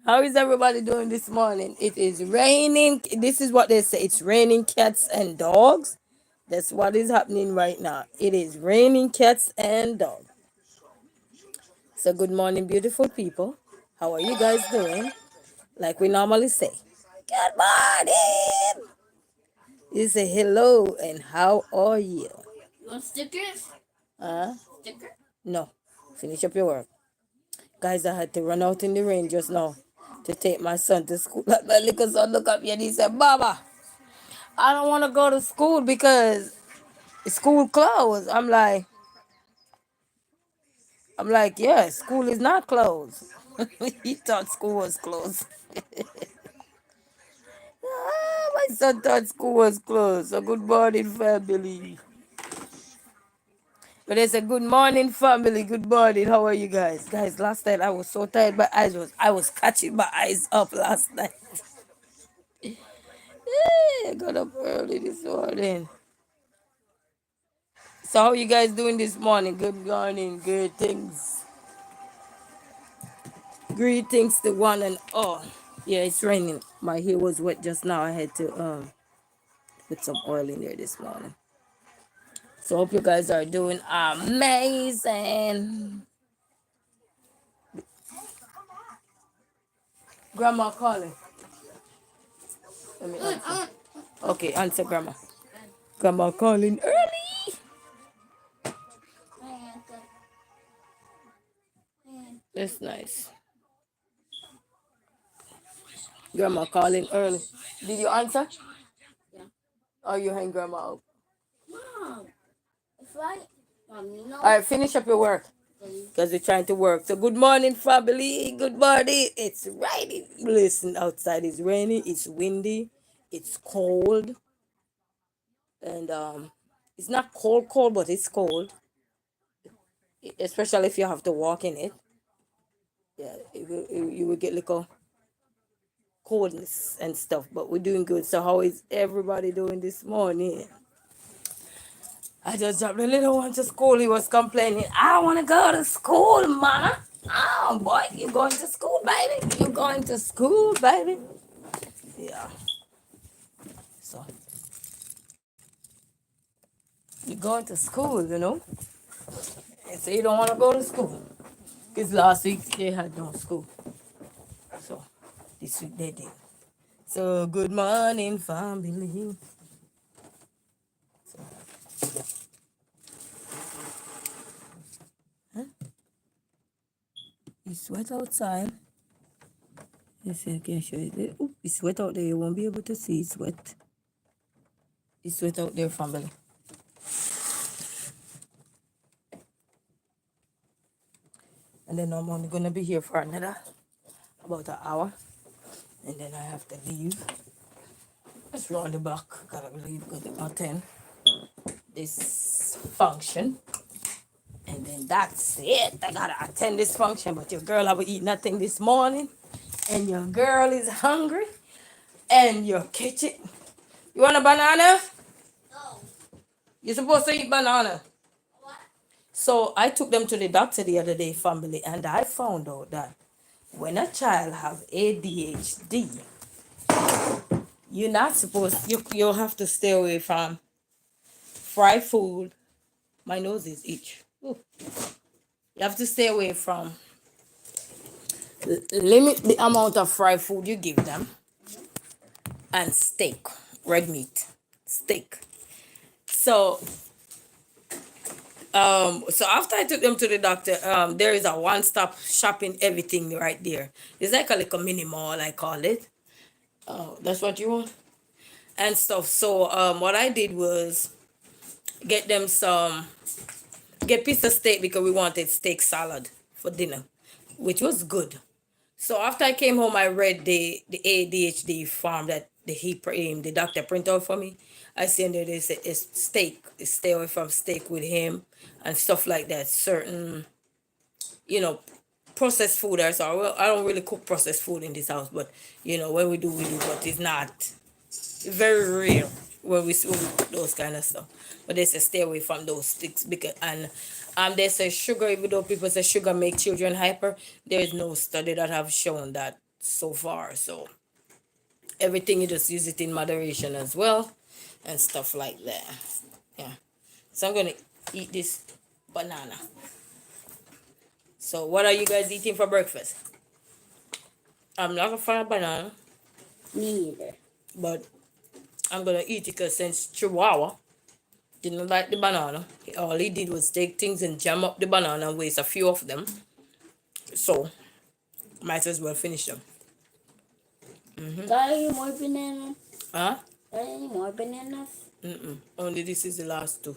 How is everybody doing this morning? It is raining. This is what they say. It's raining cats and dogs. That's what is happening right now. It is raining cats and dogs. So good morning, beautiful people. How are you guys doing? Like we normally say. Good morning. You say hello and how are you? You want stickers? Huh? Sticker? No. Finish up your work. Guys, I had to run out in the rain just now to take my son to school. My little son look up here and he said, Baba, I don't want to go to school because school closed. I'm like, yeah, school is not closed. He thought school was closed. My son thought school was closed. So good morning, family. But it's a good morning, family. Good morning. How are you guys? Guys, last night I was so tired. I was catching my eyes up last night. I got up early this morning. So how you guys doing this morning? Good morning. Greetings. Greetings to one and all. Yeah, it's raining. My hair was wet just now. I had to put some oil in there this morning. So hope you guys are doing amazing. Grandma calling. Let me answer. Okay, answer grandma. Grandma calling early. That's nice. Grandma calling early. Did you answer? Yeah. Or you hang grandma up? Mom, it's right. Mom, you know. All right, finish up your work. Because they're trying to work. So good morning, family. Good morning. It's raining. Listen, outside it's raining. It's windy. It's cold. And it's not cold, cold, but it's cold. Especially if you have to walk in it. Yeah, you will get little coldness and stuff. But we're doing good. So how is everybody doing this morning? I just dropped the little one to school. He was complaining, I want to go to school, mama. Oh, boy, you going to school, baby? You going to school, baby? Yeah. So, you're going to school. And so you don't want to go to school. Because last week they had no school. So, this week they did. So, good morning, family. It's wet outside. Let's see, I can show you. Ooh, it's wet out there. You won't be able to see it's wet. It's wet out there, family. And then I'm only gonna be here for about an hour, and then I have to leave. Let's roll the back. Gotta leave. Gotta attend this function, and then that's it. I gotta attend this function. But your girl haven't eat nothing this morning, and your girl is hungry, and your kitchen. You want a banana? No. You're supposed to eat banana. What? So I took them to the doctor the other day, family, and I found out that when a child have ADHD, you're not supposed you'll have to stay away from fried food. My nose is itch. Ooh. You have to stay away from limit the amount of fried food you give them and steak, red meat, steak. So so after I took them to the doctor, there is a one-stop shopping everything right there. It's like a little mini mall, I call it. Oh, that's what you want? And stuff. So what I did was get them get piece of steak because we wanted steak salad for dinner, which was good. So after I came home, I read the ADHD form that the doctor printed out for me. I see under this is steak. Stay away from steak with him and stuff like that. Certain, you know, processed food. Well, I don't really cook processed food in this house, but when we do, we do. But it's not very rare when we cook those kind of stuff. But they say stay away from those sticks because they say sugar. Even though people say sugar make children hyper, there is no study that have shown that so far. So everything you just use it in moderation as well and stuff like that. Yeah. So I'm gonna eat this banana. So what are you guys eating for breakfast? I'm not a fan of banana, Me either. but I'm gonna eat it because since Chihuahua didn't like the banana, all he did was take things and jam up the banana and waste a few of them. So might as well finish them. Got any more bananas? Huh? Got any more bananas? Only this is the last two.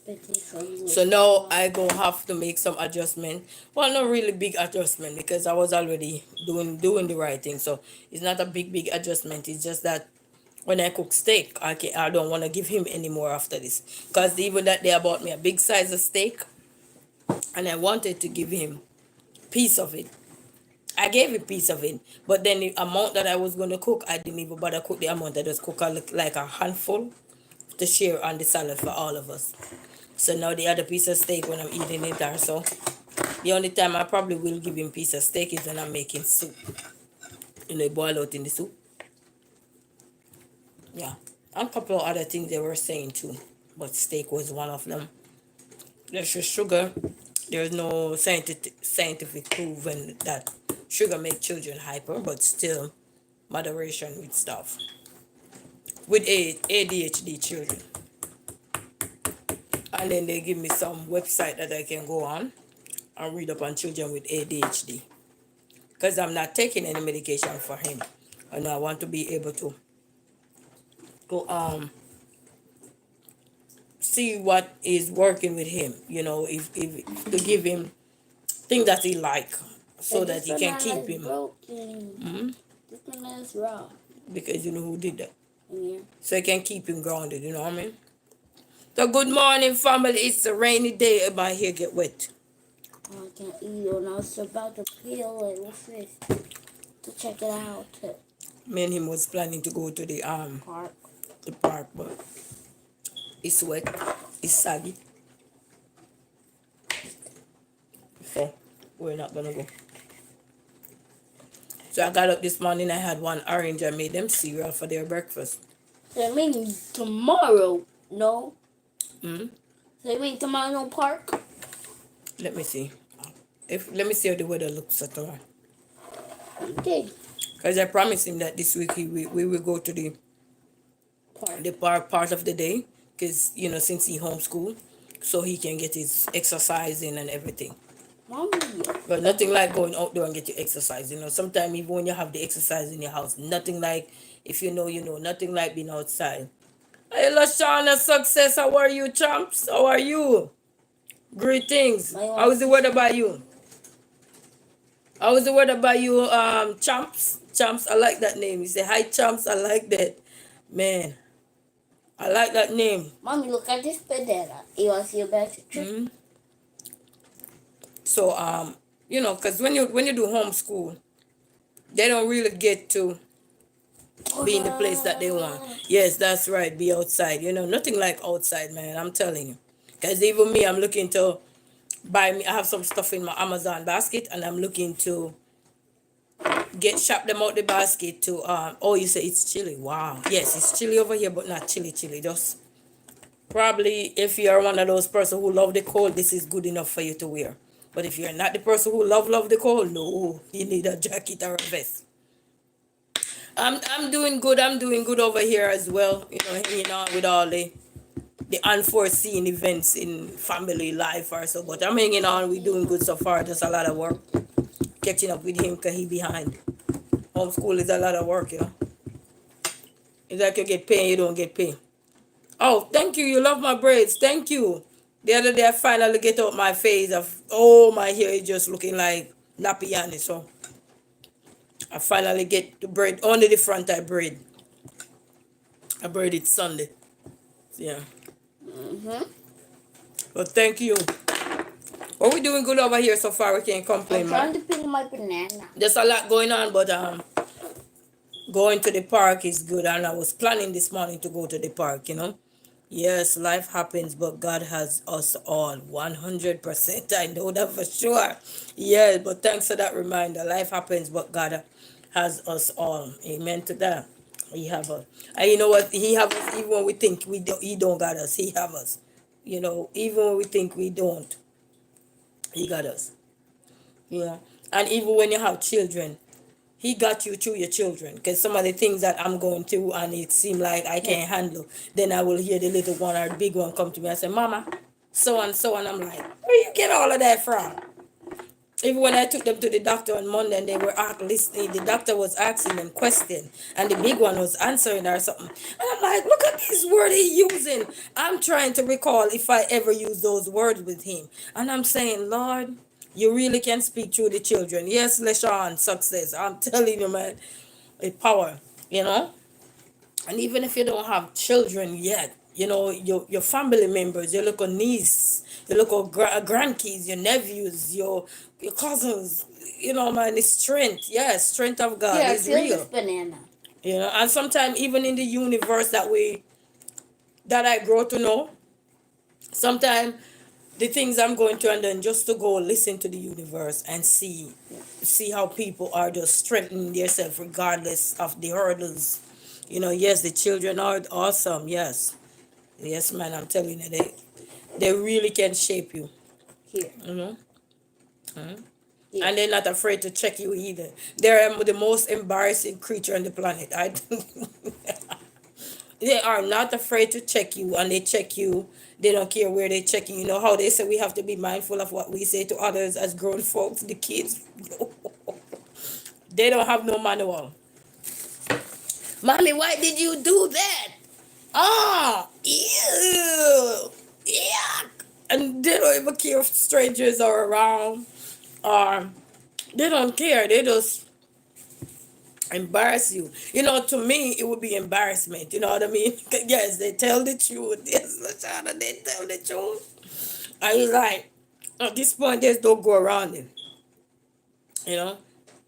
But this one So now I go have to make some adjustment. Well, not really big adjustment because I was already doing the right thing. So it's not a big adjustment. It's just that when I cook steak, I don't want to give him any more after this. Because even that day I bought me a big size of steak and I wanted to give him piece of it. I gave a piece of it, but then the amount that I was going to cook, I didn't even bother cook the amount. I just cook like a handful to share on the salad for all of us. So now the other piece of steak when I'm eating it there. So the only time I probably will give him piece of steak is when I'm making soup. You know, boil out in the soup. Yeah. And a couple of other things they were saying too. But steak was one of them. There's just sugar. There's no scientific proven that sugar makes children hyper, but still moderation with stuff. With ADHD children. And then they give me some website that I can go on and read up on children with ADHD. Because I'm not taking any medication for him. And I want to be able to go see what is working with him, you know, if to give him things that he like so that he can keep him. Broken. This banana is raw. Because you know who did that. Yeah. So I can keep him grounded, you know what I mean? So good morning, family. It's a rainy day. My hair get wet. Oh, I can't eat it. And I was about to peel it. What's this? To check it out. Me and him was planning to go to the Park. but it's wet, it's saggy. So we're not gonna go. So I got up this morning, I had one orange, I made them cereal for their breakfast. So I mean tomorrow, no? Hmm? So you mean tomorrow no park? Let me see. Let me see how the weather looks at all. Okay. Because I promised him that this week we will go to the park part of the day. Because, you know, since he homeschooled, so he can get his exercise in and everything. Mommy. But nothing like going outdoor and get your exercise. You know, sometimes even when you have the exercise in your house, nothing like, if you know, nothing like being outside. Hey, Lashana, success. How are you, champs? How are you? Greetings. How is the weather by you? How is the weather by you, champs? Champs, I like that name. You say, hi, champs. I like that. Man, I like that name. Mommy, look at this banana. You want to see a better picture? Mm-hmm. So, you know, because when you do homeschool, they don't really get to be in the place that they want. Yes, that's right. Be outside. You know, nothing like outside, man. I'm telling you. Because even me, I'm looking to buy me. I have some stuff in my Amazon basket, and I'm looking to shop them out the basket to. Oh, you say it's chilly. Wow. Yes, it's chilly over here, but not chilly. Just probably if you're one of those person who love the cold, this is good enough for you to wear. But if you're not the person who love the cold, no, you need a jacket or a vest. I'm doing good. I'm doing good over here as well. You know, hanging on with all the unforeseen events in family life or so. But I'm hanging on. We're doing good so far. Just a lot of work. Catching up with him because he behind. Homeschool is a lot of work, you know. It's like you get paid, you don't get paid. Oh, thank you. You love my braids. Thank you. The other day I finally get out my face of, oh, my hair is just looking like nappy on it. So I finally get the braid. Only the front I braid. I braid it Sunday. Yeah. Mm-hmm. But thank you. Well, we're doing good over here so far. We can't complain, I'm man. trying to peel my banana. There's a lot going on, but going to the park is good. And I was planning this morning to go to the park, you know. Yes, life happens, but God has us all 100%. I know that for sure. Yeah, but thanks for that reminder. Life happens, but God has us all. Amen to that. He have us. And you know what? He have us even when we think he don't got us. He have us. You know, even when we think we don't, he got us. Yeah. And even when you have children, he got you through your children. Because some of the things that I'm going through and it seem like I Yeah. can't handle, then I will hear the little one or the big one come to me and say, Mama, so and so. And I'm like, where you get all of that from? Even when I took them to the doctor on Monday and they were listening, the doctor was asking them questions and the big one was answering or something. And I'm like, look at this word he using. I'm trying to recall if I ever used those words with him. And I'm saying, Lord, you really can speak through the children. Yes, LeSean, success. I'm telling you, man, a power, you know? And even if you don't have children yet, you know, your family members, your little niece, your little grandkids, your nephews, your cousins, you know, man, it's strength. Yes, strength of God Here, is feel this real. banana. You know, and sometimes even in the universe that I grow to know, sometimes the things I'm going through and then just to go listen to the universe and see how people are just strengthening themselves regardless of the hurdles. You know, yes, the children are awesome. Yes, yes, man. I'm telling you, they really can shape you. Here. You know, Here. and they're not afraid to check you either. They're the most embarrassing creature on the planet. They are not afraid to check you, and they check you. They don't care where they checking. You know how they say we have to be mindful of what we say to others as grown folks, the kids. They don't have no manual. Mommy, why did you do that? Oh, ew, yuck. And they don't even care if strangers are around, or they don't care. They just embarrass you. You know, to me, it would be embarrassment. You know what I mean? Yes, they tell the truth. Yes, Lashana, they tell the truth. And you like, at this point, there's no go around it. You know,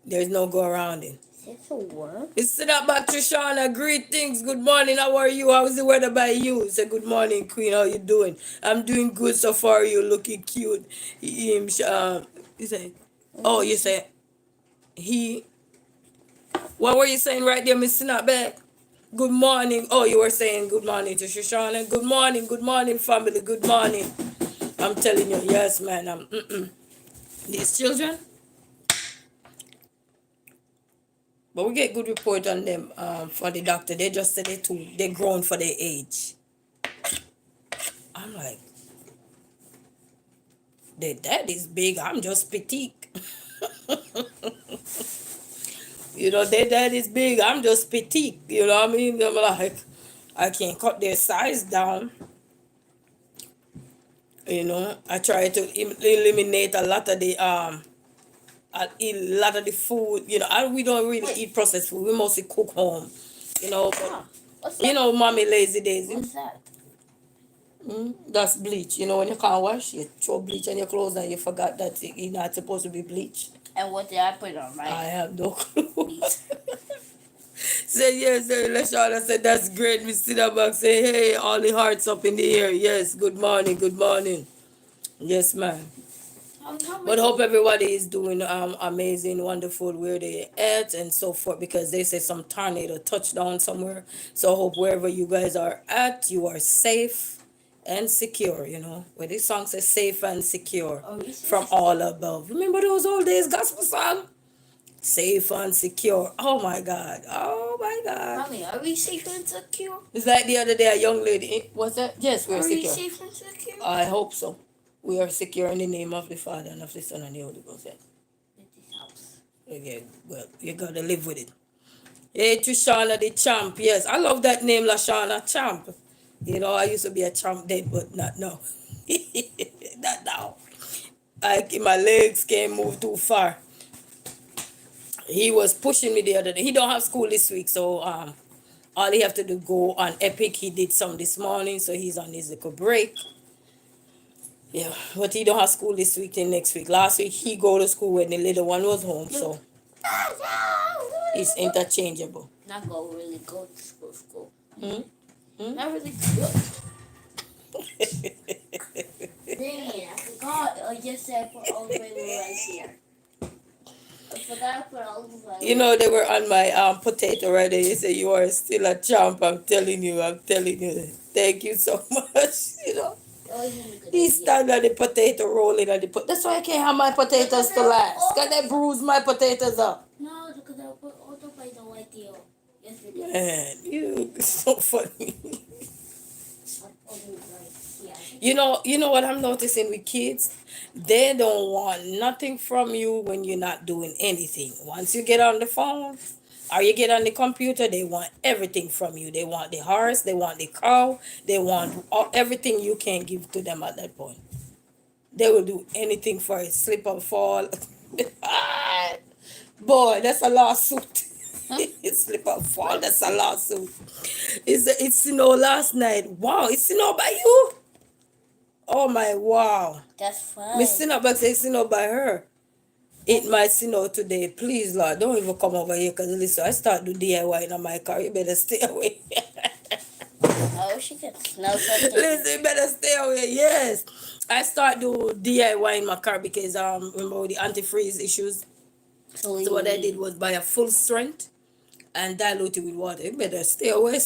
there's no go around it. Is this a word? It's that back to Shauna. Greetings. Good morning. How are you? How's the weather by you? Say good morning, Queen. How you doing? I'm doing good so far. You looking cute. You say, oh, you say he. What were you saying right there, Miss Snapback? Good morning. Oh, you were saying good morning to Shoshana. Good morning, family. Good morning. I'm telling you, yes, man. These children, but we get good report on them for the doctor. They just said they grown for their age. I'm like, their dad is big. I'm just petite. You know, their dad is big. I'm just petite. You know what I mean? I'm like, I can't cut their size down. You know, I try to eliminate a lot of the food. You know, we don't really eat processed food. We mostly cook home. You know, Ah, but what's you that? know, mommy lazy daisy. What's that? That's bleach. You know, when you can't wash, you throw bleach on your clothes and you forgot that you're not supposed to be bleached. And what did I put on I my have no clue. meat? Say yes, sir. Lashana said that's great. Miss Cinnabag say, hey, all the hearts up in the air. Yes, good morning, good morning. Yes, ma'am. I'm But hungry. hope everybody is doing amazing, wonderful where they at and so forth because they say some tornado touchdown somewhere. So hope wherever you guys are at, you are safe and secure. You know, where this song says safe and secure Oh, you from said all above. Remember those old days gospel song? Safe and secure. Oh my God. Oh my God. Mommy, are we safe and secure? It's like the other day, a young lady. What's that? Yes, we're Are we secure. safe and secure? I hope so. We are secure in the name of the Father and of the Son and the Holy Ghost. Yeah. In this house. Yeah, well, you gotta live with it. Hey, Trishana the champ. Yes, I love that name, Lashana Champ. You know, I used to be a champ then, but not now. Not now. My legs can't move too far. He was pushing me the other day. He don't have school this week, so all he have to do go on Epic. He did some this morning, so he's on his little break. Yeah, but he don't have school this week and next week. Last week he go to school when the little one was home, so it's interchangeable. Not go really go to school. Hmm? Not really good. Dang it, I forgot. I just said put olive oil right here. I forgot to put olive oil You right know they were on my potato already. You say you are still a champ. I'm telling you. I'm telling you. Thank you so much. You know. That wasn't a good He idea. stand on the potato rolling on the That's why I can't have my potatoes to last. Cause they bruise my potatoes up. No, because I put olive oil right there yesterday. Man, you so funny. Olive right here. You know what I'm noticing with kids? They don't want nothing from you when you're not doing anything. Once you get on the phone or you get on the computer, they want everything from you. They want the horse, they want the cow, they want everything you can give to them at that point. They will do anything for it. Slip and fall. Boy, that's a lawsuit. Slip and fall, that's a lawsuit. It's last night. Wow, it's by you? Oh my wow. That's fine. Miss Sinabak says by her. It might today. Please, Lord, don't even come over here because listen, I start do DIY in my car. You better stay away. Oh, she can smell something. Listen, you better stay away. Yes. I start do DIY in my car because remember the antifreeze issues. So what I did was buy a full strength and dilute it with water. You better stay away,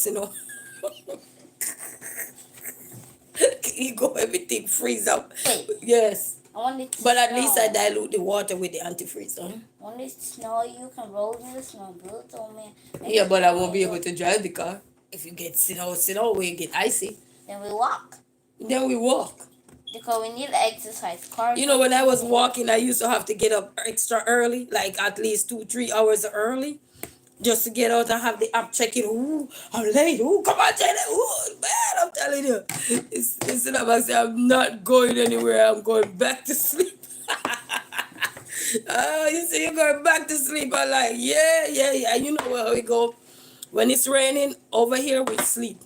You go everything freeze up. Wait. Yes. I want it to But at least I snow. dilute the water with the antifreeze. Huh? When it snow, you can roll in the snow boots on me. Yeah, but I won't be able to drive the car. If you get we get icy. Then we walk. Then we walk. Because we need to exercise. Car. You know, when I was walking, I used to have to get up extra early, like at least 2-3 hours early, just to get out and have the app checking. Ooh, I'm late. Ooh, come on, Jenny. Ooh, man, I'm telling you. It's not like I'm not going anywhere. I'm going back to sleep. You see, you're going back to sleep. I'm like, yeah. You know where we go. When it's raining over here, we sleep.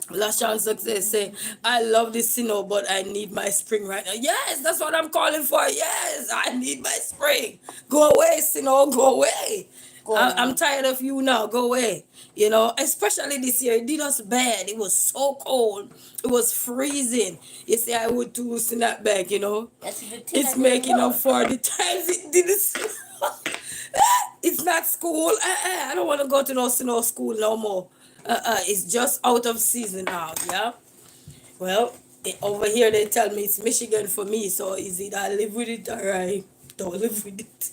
Lashan Success say, I love this but I need my spring right now. Yes, that's what I'm calling for. Yes, I need my spring. Go away, go away. I'm tired of you now. Go away. You know, especially this year, it did us bad. It was so cold. It was freezing. You see, I would too snap back, you know. It's making up for the times it didn't. It's not school. I don't want to go to no snow school no more. It's just out of season now. Yeah. Well, over here they tell me it's Michigan for me, so is it I live with it or I don't live with it?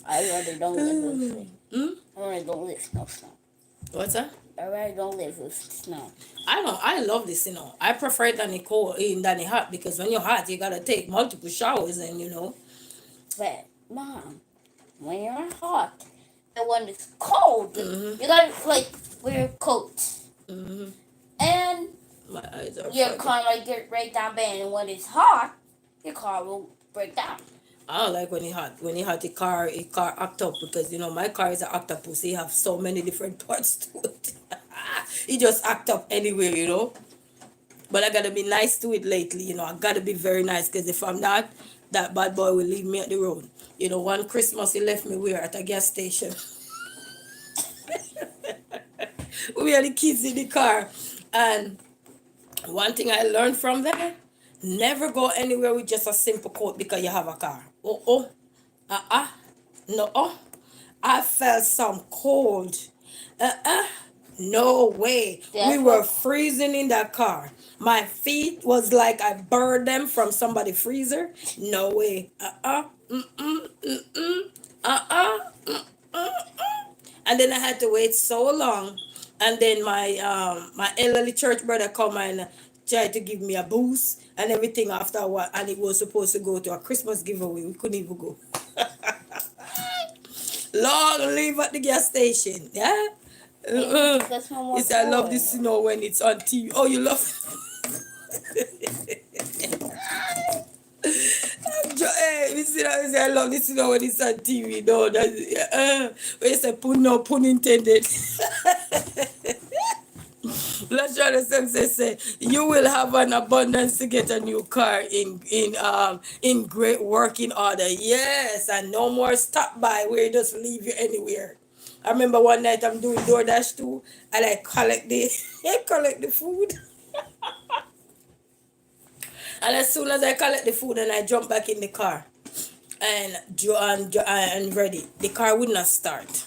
I rather don't live with it. I rather don't live with snow. What's that? I rather don't live with snow. I love this, I prefer it than the cold than the hot because when you're hot you gotta take multiple showers and But Mom, when you're hot and when it's cold, you gotta wear coats. And my eyes are your foggy. car might get break down bad, and when it's hot, your car will break down. I don't like when it's hot. When it's hot, the car act up because my car is an octopus. You have so many different parts to it. It just act up anyway. But I gotta be nice to it lately. I gotta be very nice because if I'm not, that bad boy will leave me at the road. One Christmas he left me where at a gas station. We had the kids in the car, and one thing I learned from that: never go anywhere with just a simple coat because you have a car. No. I felt some cold. No way. We were freezing in that car. My feet was like I burned them from somebody's freezer. No way. And then I had to wait so long. And then my elderly church brother come and tried to give me a boost and everything after a while. And it was supposed to go to a Christmas giveaway. We couldn't even go. Long live at the gas station. Yeah. Yes, I love the snow when it's on TV. Oh, you love Hey, you see that? I love the snow when it's on TV. No, that's when you say pun intended. Let's try to say you will have an abundance to get a new car in great working order. Yes, and no more stop by where it just leave you anywhere. I remember one night I'm doing DoorDash too, and I collect the food. And as soon as I collect the food and I jump back in the car and and ready, the car would not start.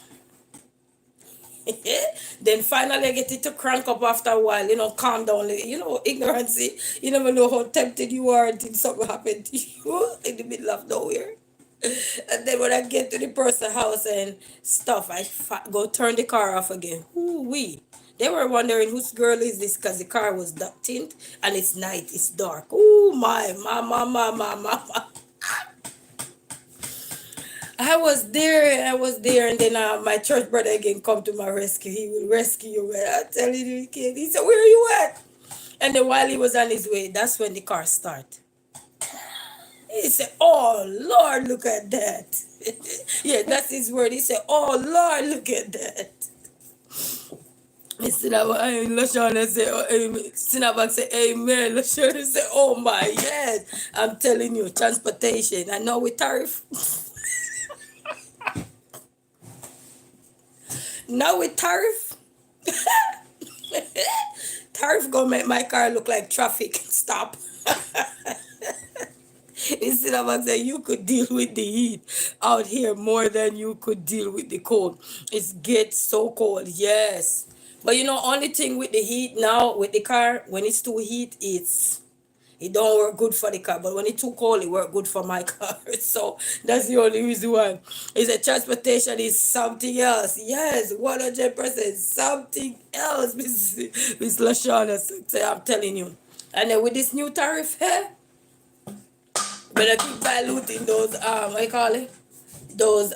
Then finally I get it to crank up after a while, calm down. Ignorance. You never know how tempted you are until something happened to you in the middle of nowhere. And then when I get to the person's house and stuff, go turn the car off again. Ooh wee. They were wondering whose girl is this because the car was dark tint and it's night, it's dark. Ooh my. I was there, and then my church brother again come to my rescue. He will rescue you, man. I'm telling you, kid. He said, "Where are you at?" And then while he was on his way, that's when the car start. He said, "Oh Lord, look at that." Yeah, that's his word. He said, "Oh Lord, look at that." Instead of Lashana say, oh, amen. Sinabak say, amen. Lashana say, oh my, yes. I'm telling you, transportation. I know with tariff. Now with tariff. Tariff gonna make my car look like traffic stop. Instead of saying you could deal with the heat out here more than you could deal with the cold. It gets so cold, yes. But only thing with the heat now with the car, when it's too heat, it don't work good for the car. But when it's too cold, it work good for my car. So that's the only reason why. Is a transportation is something else. Yes, 100% something else, Miss Lashana. So I'm telling you. And then with this new tariff here, better keep diluting those what you call it? Those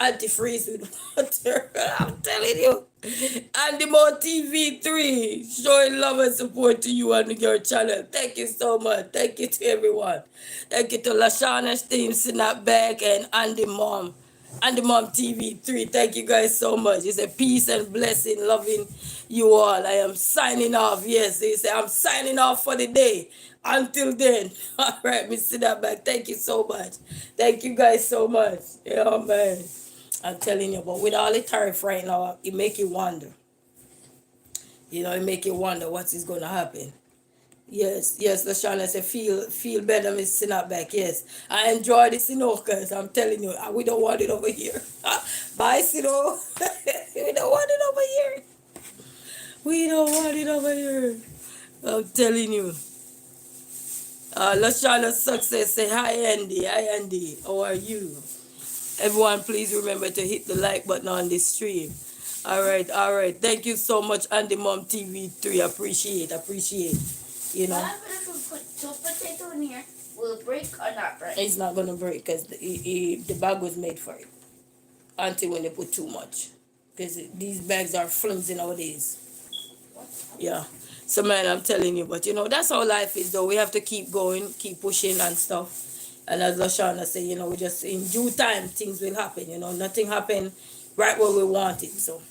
antifreeze with water. I'm telling you. And the more TV3 showing love and support to you and your channel. Thank you so much. Thank you to everyone. Thank you to Lashana's team, Snapback, and Andy Mom. Andy Mom TV3. Thank you guys so much. It's a peace and blessing, loving you all. I am signing off. Yes, they say I'm signing off for the day. Until then, all right, Miss Snapback. Thank you so much. Thank you guys so much. Yeah, man. I'm telling you, but with all the tariff right now, it make you wonder. It make you wonder what is going to happen. Yes, Lashana said, feel better, Miss Snapback. Yes, I enjoy this, because I'm telling you, we don't want it over here. Bye, Sino. We don't want it over here. We don't want it over here. I'm telling you. Lashana Success say, hi, Andy. Hi, Andy. How are you? Everyone, please remember to hit the like button on this stream. All right. Thank you so much, Andy Mom TV3. Appreciate. What happens if we put two potato in here? Will it break or not break? It's not gonna break because the bag was made for it. Until when they put too much, because these bags are flimsy nowadays. Yeah. So man, I'm telling you, but that's how life is. Though we have to keep going, keep pushing and stuff. And as Lashana said, we just in due time things will happen. Nothing happen right where we want it. So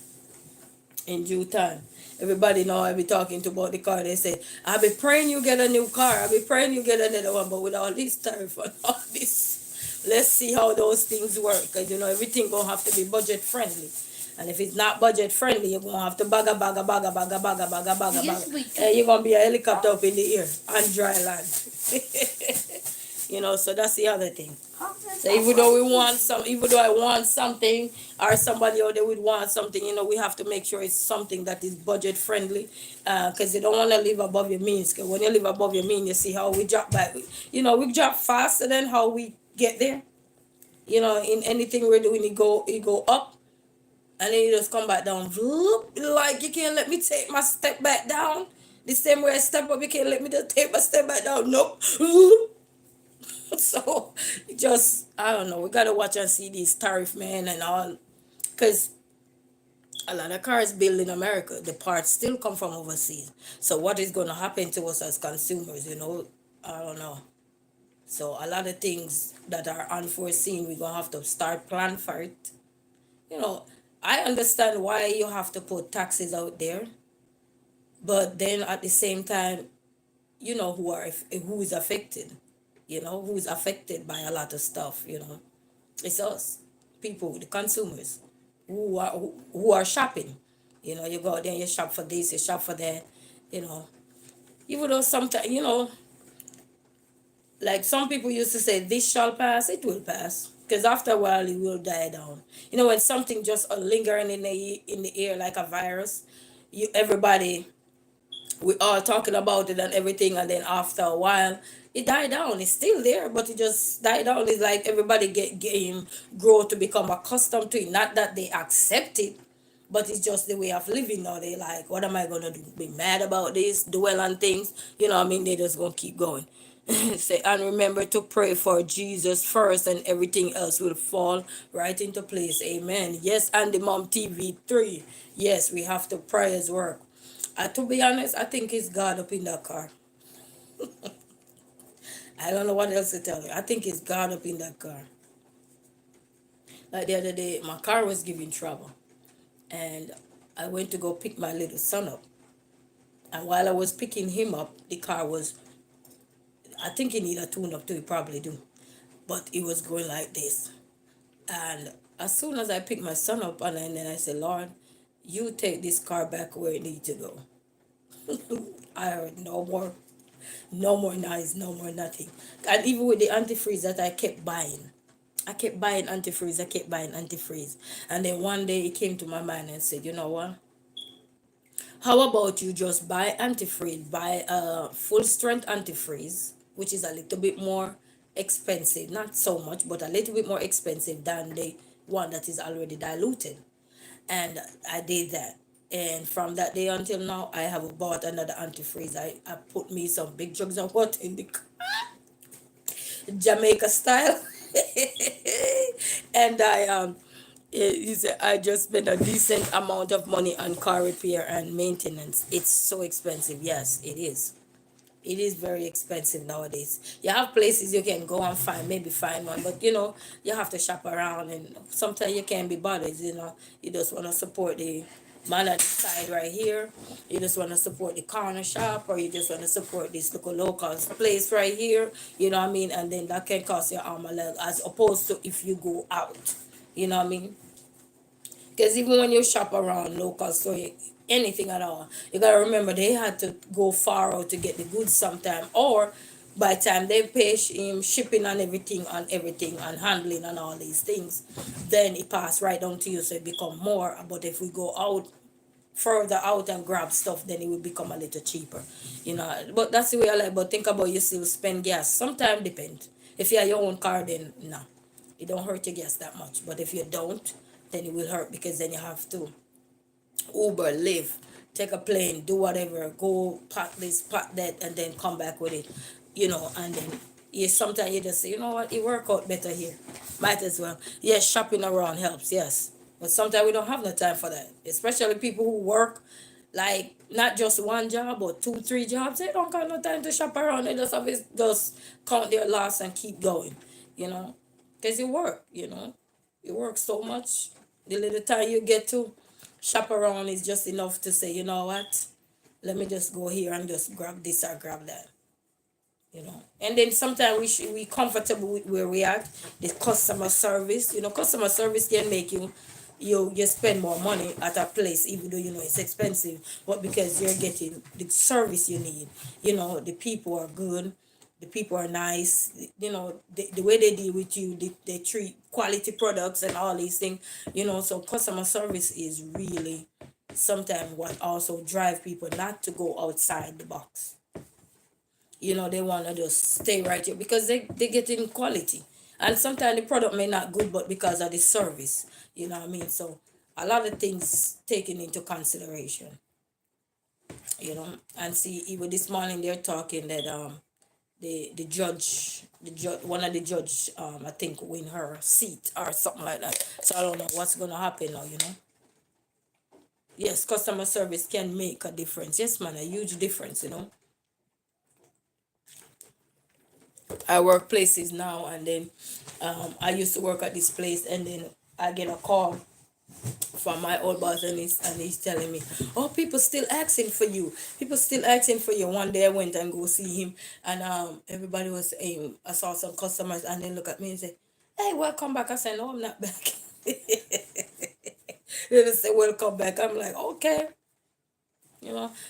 in due time. Everybody know I be talking to about the car. They say, I be praying you get a new car. I be praying you get another one. But with all this tariff and all this, let's see how those things work. Because everything gonna have to be budget friendly. And if it's not budget friendly, you're gonna have to bagga. And you're gonna be a helicopter up in the air on dry land. So that's the other thing. So even though I want something, or somebody out there would want something, we have to make sure it's something that is budget friendly, because you don't want to live above your means. Because when you live above your means, you see how we drop back. We drop faster than how we get there. In anything we're doing, you go up, and then you just come back down. Like you can't let me take my step back down. The same way I step up, you can't let me just take my step back down. Nope. So just I don't know. We gotta watch and see these tariff, man, and all, because a lot of cars built in America, the parts still come from overseas. So what is gonna happen to us as consumers? I don't know. So a lot of things that are unforeseen, we're gonna have to start plan for it. I understand why you have to put taxes out there, but then at the same time, who is affected. Who's affected by a lot of stuff. It's us, people, the consumers, who are shopping. You know, you go out there and you shop for this, you shop for that, you know. Even though sometimes, you know, like some people used to say, this shall pass, it will pass. Because after a while, it will die down. You know, when something just lingering in the air like a virus, everybody, we all talking about it and everything, and then after a while, it died down. It's still there, but it just died down. It's like everybody grow to become accustomed to it. Not that they accept it, but it's just the way of living now. They like, what am I gonna do? Be mad about this? Dwell on things? You know what I mean? They just gonna keep going. Say, and remember to pray for Jesus first, and everything else will fall right into place. Amen. Yes, and the Mom TV 3. Yes, we have to pray as work. To be honest, I think it's God up in that car. I don't know what else to tell you. I think it's God up in that car. Like the other day, my car was giving trouble, and I went to go pick my little son up. And while I was picking him up, the car was, I think he needed a tune up too, he probably do. But it was going like this. And as soon as I picked my son up, and then I said, Lord, you take this car back where it needs to go. I heard no more, no more noise, no more nothing. And even with the antifreeze that I kept buying antifreeze, I kept buying antifreeze. And then one day it came to my mind and said, you know what? How about you just buy antifreeze, buy a full strength antifreeze, which is a little bit more expensive, not so much, but a little bit more expensive than the one that is already diluted. And I did that. And from that day until now, I have bought another antifreeze. I put me some big jugs of water in the Jamaica style. And I just spent a decent amount of money on car repair and maintenance. It's so expensive. Yes, it is. It is very expensive nowadays. You have places you can go and find one, but you know, you have to shop around, and sometimes you can't be bothered. You know, you just want to support the man at the side right here. You just want to support the corner shop, or you just want to support this local place right here. You know what I mean? And then that can cost your arm a leg, as opposed to if you go out. You know what I mean? Because even when you shop around local store, anything at all, you gotta remember they had to go far out to get the goods sometime, or by the time they pay him shipping and everything and handling and all these things, then it pass right down to you, so it become more. But if we go out further out and grab stuff, then it will become a little cheaper, you know. But that's the way I like. But think about, you still spend gas. Sometimes depend. If you have your own car, then no, it don't hurt your gas that much. But if you don't, then it will hurt, because then you have to Uber, live, take a plane, do whatever, go pack this, pack that, and then come back with it, you know. And then sometimes you just say, you know what, it work out better here. Might as well. Yes, shopping around helps, yes. But sometimes we don't have no time for that. Especially people who work like not just one job or two, three jobs. They don't got no time to shop around. They just just count their loss and keep going, you know. Because you work, you know. You work so much. The little time you get to shop around is just enough to say, you know what, let me just go here and just grab this or grab that, you know. And then sometimes we comfortable with where we at. The customer service, you know, customer service can make you spend more money at a place, even though you know it's expensive, but because you're getting the service you need, you know, the people are good, the people are nice, you know, the way they deal with you, they treat quality products and all these things, you know. So customer service is really sometimes what also drive people not to go outside the box. You know, they want to just stay right here because they get in quality, and sometimes the product may not good, but because of the service, you know what I mean. So a lot of things taken into consideration, you know. And see, even this morning they're talking that the judge, one of the judge, I think win her seat or something like that. So I don't know what's gonna happen now, you know. Yes, customer service can make a difference. Yes, man, a huge difference, you know. I work places now, and then I used to work at this place, and then I get a call from my old boss, and he's telling me, oh, people still asking for you, people still asking for you. One day I went and go see him, and everybody was saying, I saw some customers, and they look at me and say, hey, welcome back. I said, no, I'm not back. They just say welcome back. I'm like, okay,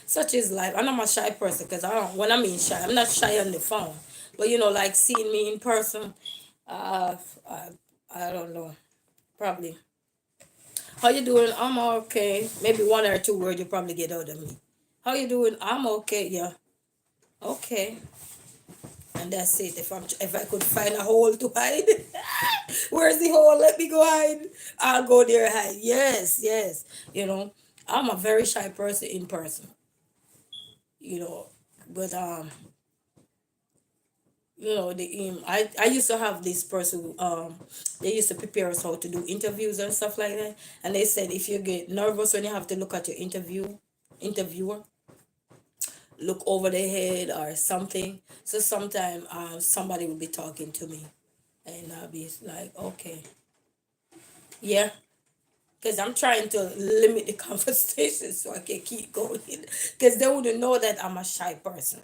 such is life. And I'm a shy person because I don't. When I mean shy, I'm not shy on the phone, but like seeing me in person, uh, I, I don't know, probably. How you doing? I'm okay. Maybe one or two words you probably get out of me. How you doing? I'm okay. Yeah. Okay. And that's it. If I could find a hole to hide, where's the hole? Let me go hide. I'll go there hide. Yes, yes. You know, I'm a very shy person in person. You know, but I used to have this person they used to prepare us how to do interviews and stuff like that, and they said if you get nervous when you have to look at your interviewer, look over their head or something. So sometime somebody will be talking to me, and I'll be like, okay, yeah, because I'm trying to limit the conversation so I can keep going, because they wouldn't know that I'm a shy person,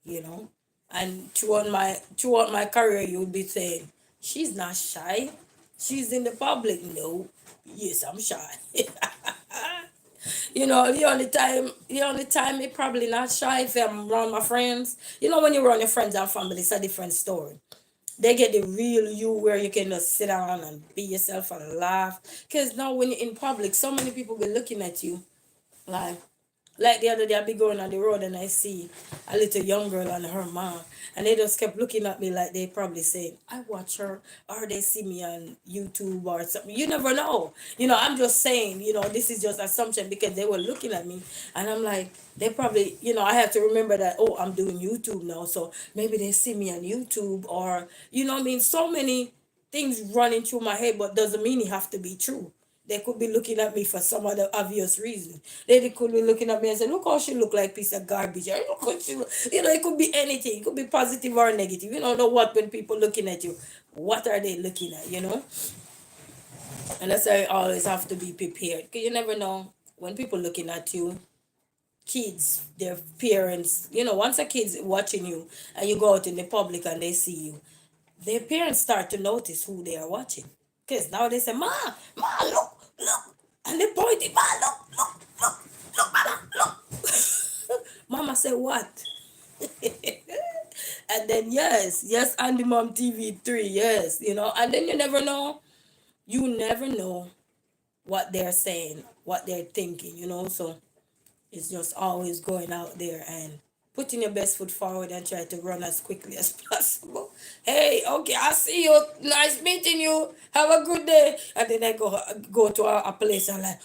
you know. And throughout my career, you would be saying, she's not shy, she's in the public. No, yes, I'm shy. The only time me probably not shy if I'm around my friends. When you're around your friends and family, it's a different story. They get the real you where you can just sit down and be yourself and laugh. Because now when you're in public, so many people be looking at you like the other day, I be going on the road and I see a little young girl and her mom, and they just kept looking at me like they probably saying, "I watch her," or they see me on YouTube or something. You never know. I'm just saying. This is just assumption because they were looking at me, and I'm like, they probably, I have to remember that. Oh, I'm doing YouTube now, so maybe they see me on YouTube, or what I mean. So many things running through my head, but doesn't mean it have to be true. They could be looking at me for some other obvious reason. They could be looking at me and say, "Look how she look like piece of garbage." Or, look how she look. It could be anything. It could be positive or negative. You don't know what when people looking at you. What are they looking at? And that's why you always have to be prepared. Because you never know when people looking at you. Kids, their parents, once a kid's watching you and you go out in the public and they see you, their parents start to notice who they are watching. Because now they say, "Ma, Ma, look, look." And they point it, "Ma, look, look, look, look, Mama, look." Mama said, "What?" And then, yes, Andy Mom TV3, yes, and then you never know what they're saying, what they're thinking, so it's just always going out there and putting your best foot forward and try to run as quickly as possible. Hey, okay, I see you. Nice meeting you. Have a good day. And then I go to a place and like,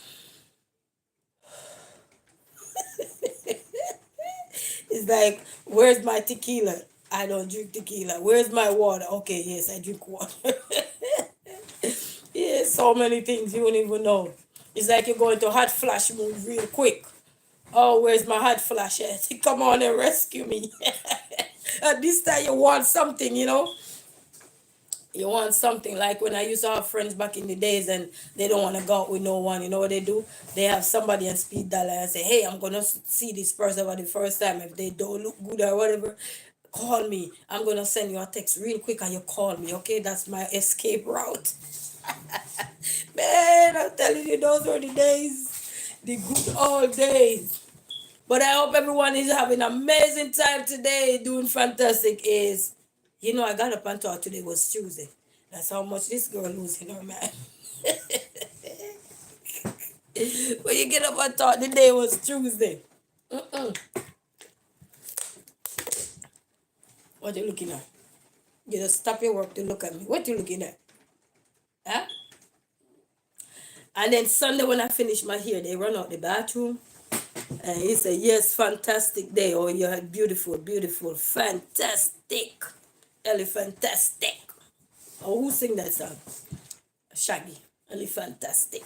it's like, where's my tequila? I don't drink tequila. Where's my water? Okay, yes, I drink water. Yeah, so many things you don't even know. It's like you're going to hot flash mode real quick. Oh, where's my hot flash at? Come on and rescue me. At this time, you want something, You want something like when I used to have friends back in the days and they don't want to go out with no one. You know what they do? They have somebody on speed dial and say, "Hey, I'm going to see this person for the first time. If they don't look good or whatever, call me. I'm going to send you a text real quick and you call me, okay? That's my escape route." Man, I'm telling you, those were the days, the good old days. But I hope everyone is having an amazing time today, doing fantastic. I got up and thought today was Tuesday. That's how much this girl losing her man. When you get up and thought the day was Tuesday. What you looking at? You just stop your work to look at me. What you looking at? Huh? And then Sunday when I finish my hair, they run out the bathroom. And he said, "Yes, fantastic day. Oh, you had beautiful, beautiful, fantastic. Fantastic." Oh, who sing that song? Shaggy. Fantastic.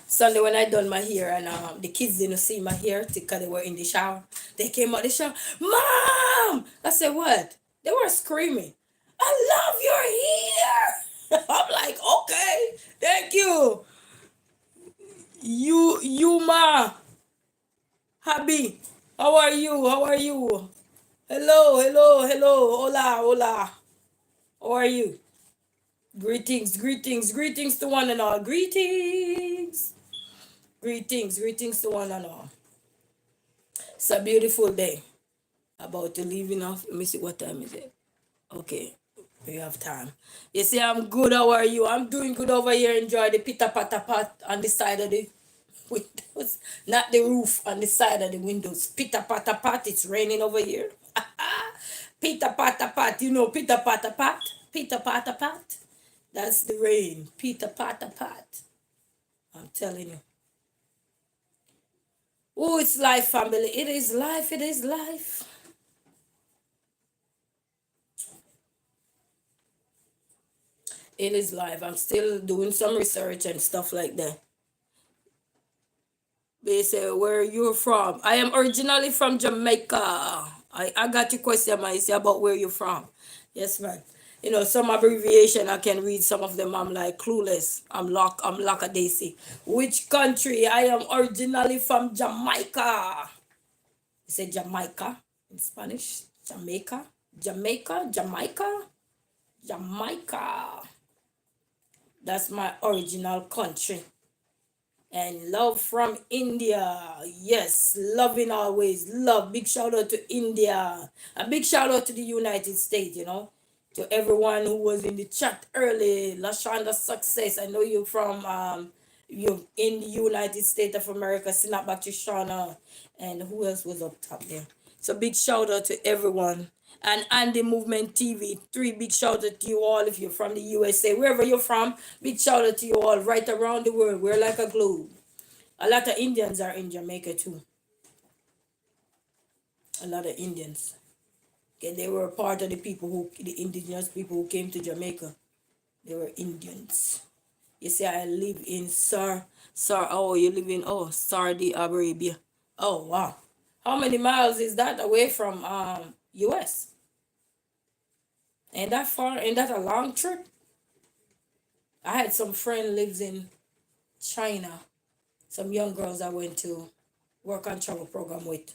Sunday when I done my hair and the kids didn't see my hair because they were in the shower. They came out the shower. "Mom!" I said, "What?" They were screaming, "I love your hair." I'm like, "Okay, thank you. You ma. Happy. How are you? How are you? Hello, hello, hello. Hola, hola. How are you? Greetings, greetings, greetings to one and all. Greetings, greetings, greetings to one and all. It's a beautiful day. About to leaving off. Let me see what time is it. Okay, we have time. You see, I'm good. How are you? I'm doing good over here. Enjoy the pitta patta pat on the side of the windows, not the roof, on the side of the windows. Pitta patta pat. It's raining over here. Pitta patta pat. You know pitta patta pat. Pitta patta pat. That's the rain. Pitta patta pat. I'm telling you. Oh, it's life, family. It is life. It is life. It is life. I'm still doing some research and stuff like that. They say where you're from. I am originally from Jamaica. I got your question, man. You say about where you're from. Yes, man. You know, some abbreviation I can read some of them. I'm like clueless. I'm Lackadaisy. Which country? I am originally from Jamaica. You say Jamaica in Spanish. Jamaica. Jamaica. Jamaica. Jamaica. That's my original country. And love from India. Yes, loving always. Love. Big shout out to India. A big shout out to the United States, to everyone who was in the chat early. Lashonda Success. I know you from you in the United States of America. Snap back to Shauna. And who else was up top there? So big shout out to everyone. And Andy Movement TV. Three big shout out to you all if you're from the USA. Wherever you're from, big shout out to you all right around the world. We're like a globe. A lot of Indians are in Jamaica too. A lot of Indians. Okay, they were part of the indigenous people who came to Jamaica. They were Indians. You see, I live in you live in, Saudi Arabia. Oh, wow. How many miles is that away from US? Ain't that far? Ain't that a long trip? I had some friend lives in China. Some young girls I went to work on travel program with,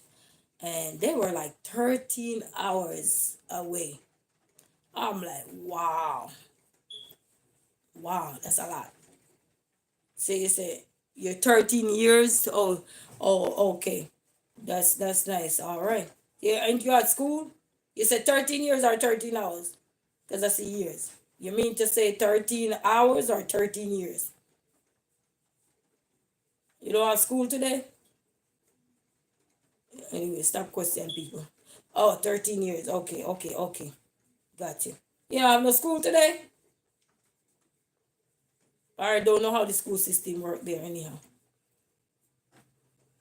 and they were like 13 hours away. I'm like, wow, that's a lot. So you say you're 13 years. Oh, okay, that's nice. All right. Yeah, and you at school? You said 13 years or 13 hours? Because that's the years. You mean to say 13 hours or 13 years? You don't have school today? Anyway, stop questioning people. Oh, 13 years. Okay. Got you. Yeah, I have no school today. I don't know how the school system work there anyhow.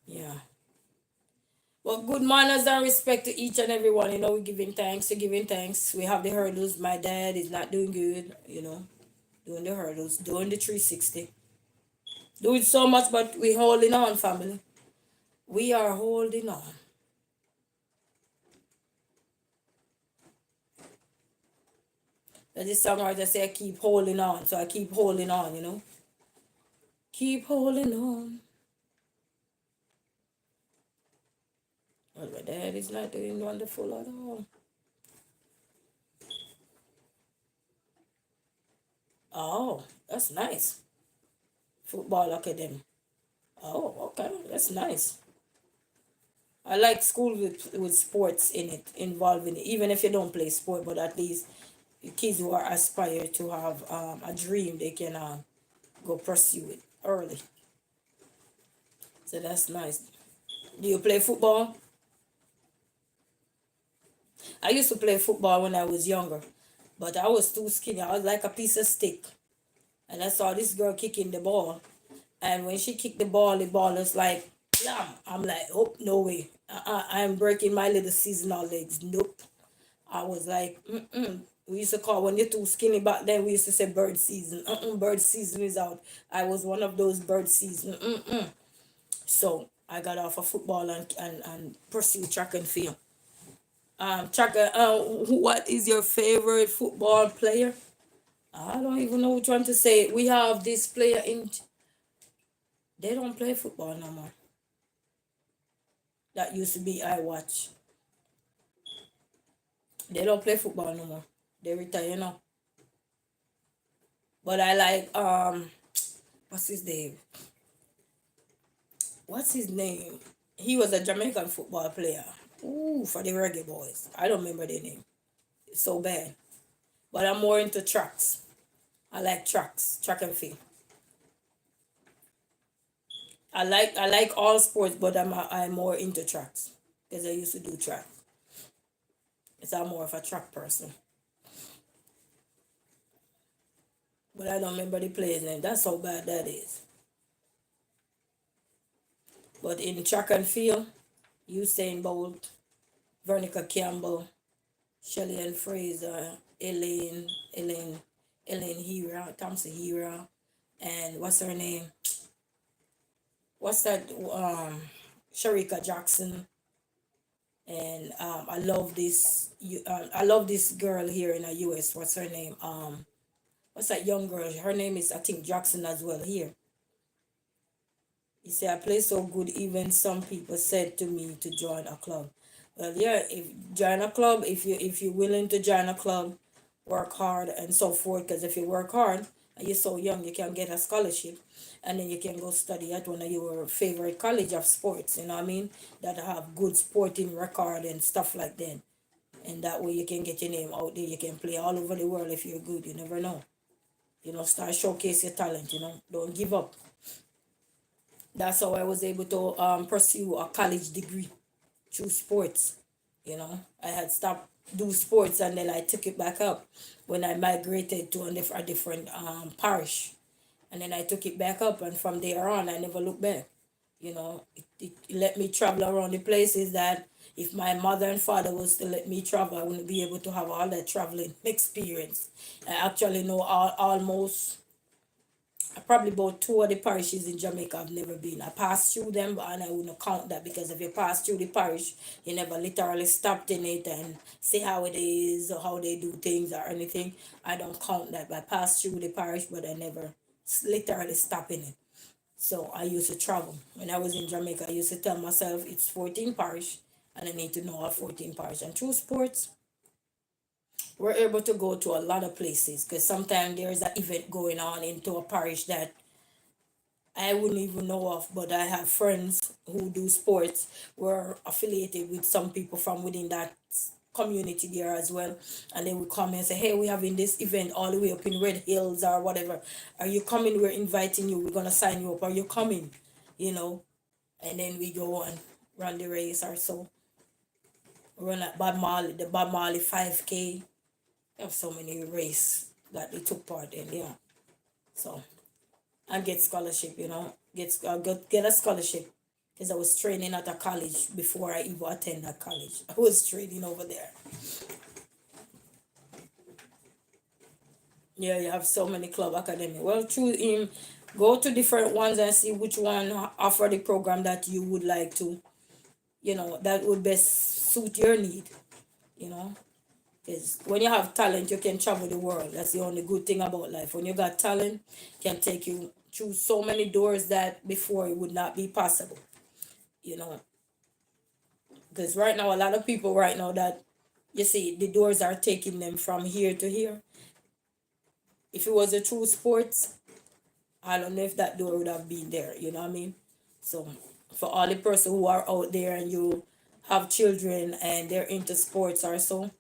Yeah. Well, good manners and respect to each and everyone. We're giving thanks. We're giving thanks. We have the hurdles. My dad is not doing good, doing the hurdles, doing the 360. Doing so much, but we're holding on, family. We are holding on. As this songwriter say, I keep holding on. So I keep holding on. Keep holding on. Well, my dad is not doing wonderful at all. Oh, that's nice. Football academy. Oh, okay. That's nice. I like school with sports in it, involving it. Even if you don't play sport, but at least the kids who are aspire to have a dream, they can go pursue it early. So that's nice. Do you play football? I used to play football when I was younger, but I was too skinny. I was like a piece of stick. And I saw this girl kicking the ball. And when she kicked the ball was like, blam. I'm like, oh, no way. I'm breaking my little seasonal legs. Nope. I was like, mm-mm. We used to call, when you're too skinny back then, we used to say bird season. Bird season is out. I was one of those bird season. So I got off of football and pursued track and field. What is your favorite football player? I don't even know which one to say. We have this player in. They don't play football no more. That used to be I watch. They don't play football no more. They retire now. But I like what's his name? What's his name? He was a Jamaican football player. Ooh, for the Reggae Boys. I don't remember the name. It's so bad. But I'm more into tracks. I like tracks, track and field. I like all sports, but I'm more into tracks because I used to do track. So I'm more of a track person. But I don't remember the player's name. That's how bad that is. But in track and field, Usain Bolt, Veronica Campbell, Shelley Ann Fraser, Elaine Hira, Thompson Hira, and what's her name? What's that? Sharika Jackson. And I love this girl here in the US. What's her name? What's that young girl? Her name is, I think, Jackson as well here. You say I play so good, even some people said to me to join a club. Well, yeah, if join a club, if you're willing to join a club, work hard and so forth. Because if you work hard and you're so young, you can get a scholarship, and then you can go study at one of your favorite college of sports. You know what I mean? That have good sporting record and stuff like that. And that way you can get your name out there. You can play all over the world if you're good. You never know. Start showcase your talent. Don't give up. That's how I was able to pursue a college degree through sports. I had stopped do sports, and then I took it back up when I migrated to a different parish, and then I took it back up, and from there on I never looked back. It let me travel around the places that if my mother and father was to let me travel, I wouldn't be able to have all that traveling experience. I actually know almost probably about two of the parishes in Jamaica I've never been. I passed through them, and I wouldn't count that, because if you pass through the parish, you never literally stopped in it and see how it is or how they do things or anything. I don't count that. I passed through the parish, but I never literally stopped in it. So I used to travel. When I was in Jamaica, I used to tell myself it's 14 parish, and I need to know all 14 parish. And through sports, we're able to go to a lot of places, because sometimes there's an event going on into a parish that I wouldn't even know of, but I have friends who do sports. We're affiliated with some people from within that community there as well. And they would come and say, hey, we're having this event all the way up in Red Hills or whatever. Are you coming? We're inviting you. We're going to sign you up. Are you coming? You know, and then we go and run the race or so. Run at the Bob Marley 5K. There have so many races that they took part in, yeah. So and get scholarship, get a scholarship, because I was training at a college before I even attended college. I was training over there. Yeah, you have so many club academy. Well, choose him, go to different ones and see which one offer the program that you would like to, that would best suit your need, you know. Because when you have talent, you can travel the world. That's the only good thing about life. When you got talent, it can take you through so many doors that before it would not be possible. You know, because right now a lot of people right now that you see the doors are taking them from here to here. If it was a true sports, I don't know if that door would have been there. You know what I mean? So for all the person who are out there and you have children and they're into sports or so,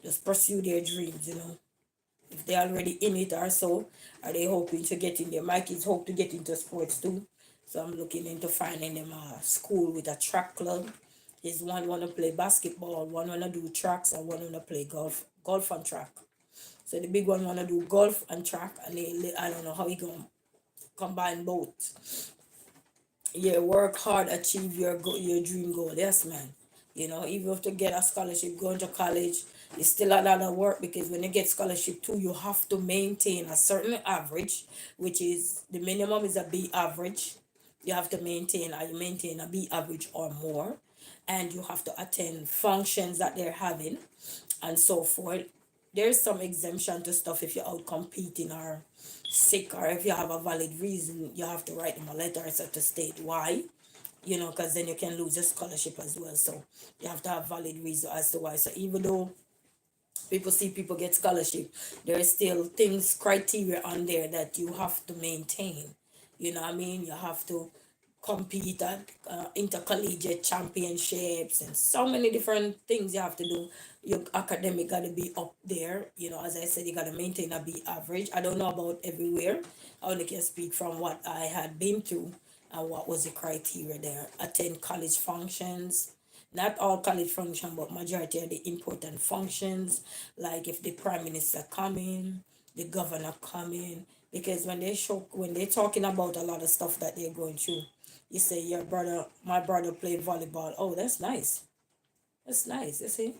just pursue their dreams. If they're already in it or so, are they hoping to get in there? My kids hope to get into sports too. So I'm looking into finding them a school with a track club. Is one wanna play basketball, one wanna do tracks, and one wanna play golf and track. So the big one wanna do golf and track, and I don't know how he gonna combine both. Yeah, work hard, achieve your dream goal. Yes, man. Even if to get a scholarship, going to college, it's still a lot of work, because when you get scholarship too, you have to maintain a certain average, which is the minimum is a B average. You have to maintain a B average or more, and you have to attend functions that they're having, and so forth. There's some exemption to stuff if you're out competing or sick, or if you have a valid reason, you have to write them a letter so to state why, because then you can lose your scholarship as well. So you have to have valid reason as to why. So even though People see people get scholarship, there is still things, criteria on there that you have to maintain. You know what I mean? You have to compete at intercollegiate championships and so many different things you have to do. Your academic got to be up there. You know, as I said, you got to maintain a B average. I don't know about everywhere. I only can speak from what I had been through and what was the criteria there. Attend college functions, not all college function, but majority of the important functions, like if the prime minister coming, the governor coming, because when they're talking about a lot of stuff that they're going through, you say my brother played volleyball. Oh, that's nice. That's nice. You see,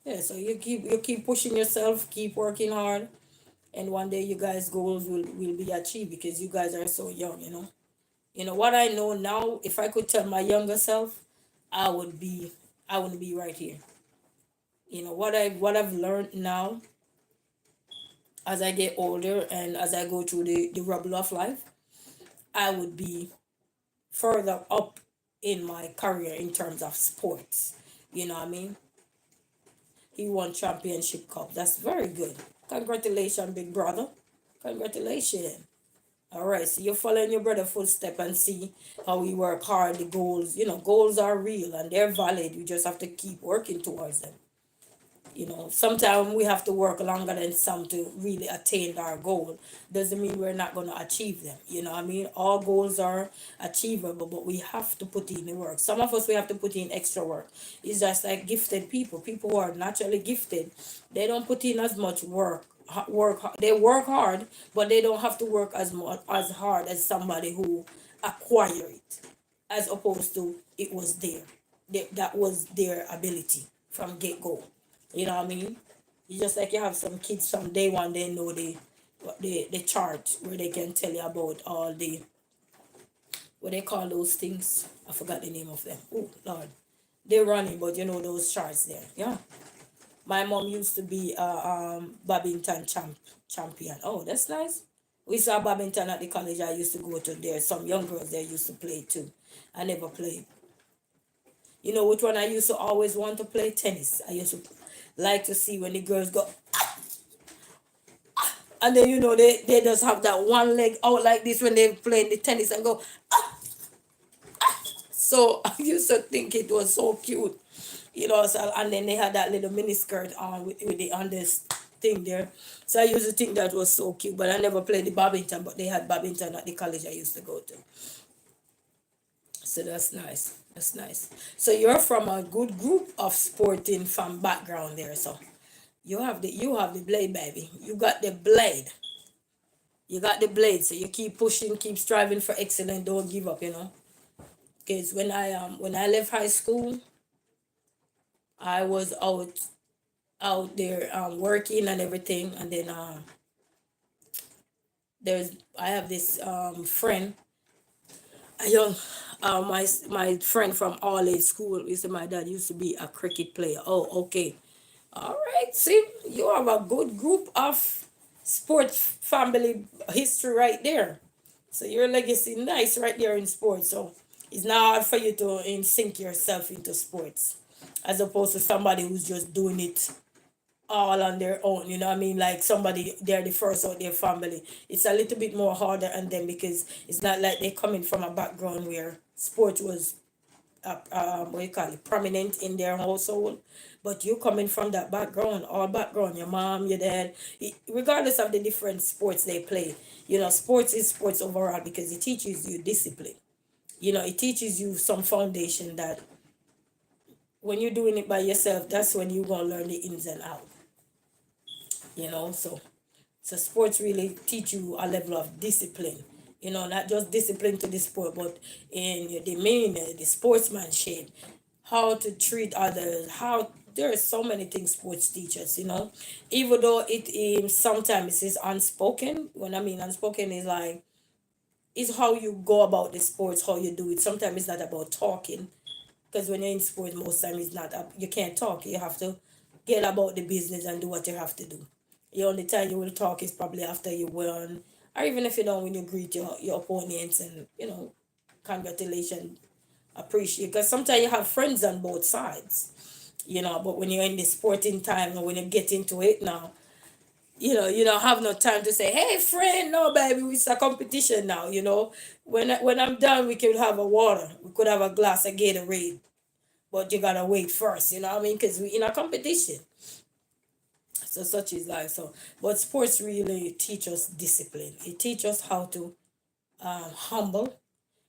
yeah. So you keep pushing yourself, keep working hard, and one day you guys' goals will be achieved because you guys are so young. You know what I know now. If I could tell my younger self, I would be I wouldn't be right here. What I've learned now as I get older and as I go through the rubble of life, I would be further up in my career in terms of sports. You know what I mean? He won championship cup. That's very good. Congratulations, big brother. Congratulations. All right, so you're following your brother footstep and see how we work hard. The goals, goals are real and they're valid. You just have to keep working towards them. Sometimes we have to work longer than some to really attain our goal. Doesn't mean we're not going to achieve them. You know what I mean? All goals are achievable, but we have to put in the work. Some of us, we have to put in extra work. It's just like gifted people who are naturally gifted. They don't put in as much work. They work hard, but they don't have to work as hard as somebody who acquire it, as opposed to it was there. That was their ability from get go. You know what I mean? You just like you have some kids from day one, they know the chart where they can tell you about all the what they call those things. I forgot the name of them. Oh Lord, they're running, but you know those charts there. Yeah, my mom used to be a badminton champion. Oh, that's nice. We saw badminton at the college I used to go to. There, some young girls there used to play too. I never played. You know which one I used to always want to play? Tennis. I used to like to see when the girls go, and then they just have that one leg out like this when they're playing the tennis and go. So I used to think it was so cute, so, and then they had that little mini skirt on with the on this thing there. So I used to think that was so cute, but I never played the badminton, but they had badminton at the college I used to go to. So that's nice. That's nice. So you're from a good group of sporting from background there. So you have the blade, baby. You got the blade. You got the blade. So you keep pushing, keep striving for excellence. Don't give up. Because when I left high school, I was out there working and everything, and then there's I have this friend, a young my friend from all age school. He said my dad used to be a cricket player. Oh, okay. All right, see, you have a good group of sports family history right there. So your legacy nice right there in sports. So it's not hard for you to sink yourself into sports, as opposed to somebody who's just doing it all on their own. You know what I mean? Like somebody they're the first out their family. It's a little bit more harder on them because it's not like they're coming from a background where sport was what you call it, prominent in their household. But you coming from that background, all background, your mom, your dad, regardless of the different sports they play, sports is sports overall because it teaches you discipline. It teaches you some foundation that when you're doing it by yourself, that's when you're gonna learn the ins and out. So sports really teach you a level of discipline. Not just discipline to the sport, but in your demeanor, the sportsmanship, how to treat others, how there are so many things sports teach us. Even though it is sometimes is unspoken. When I mean unspoken is like it's how you go about the sports, how you do it. Sometimes it's not about talking, because when you're in sports, most time it's not you can't talk. You have to get about the business and do what you have to do. The only time you will talk is probably after you win, or even if you don't win, you greet your opponents and congratulations, appreciate. Because sometimes you have friends on both sides. But when you're in the sporting time or when you get into it now, you don't have no time to say, hey friend, no baby, it's a competition now. When I'm done, we could have a water, we could have a glass of Gatorade, but you gotta wait first, you know what I mean, because we in a competition. So such is life. So but sports really teach us discipline. It teach us how to humble,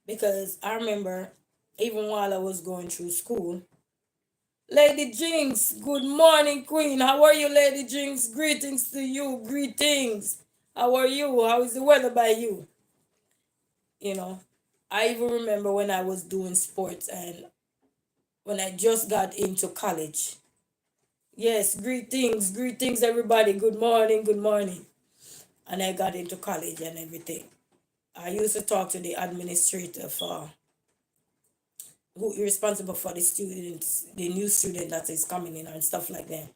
because I remember even while I was going through school, Lady Jinx, good morning, Queen. How are you, Lady Jinx? Greetings to you. Greetings. How are you? How is the weather by you? You know, I even remember when I was doing sports and when I just got into college. Yes, greetings, greetings, everybody. Good morning, good morning. And I got into college and everything. I used to talk to the administrator for who is responsible for the students, the new student that is coming in and stuff like that.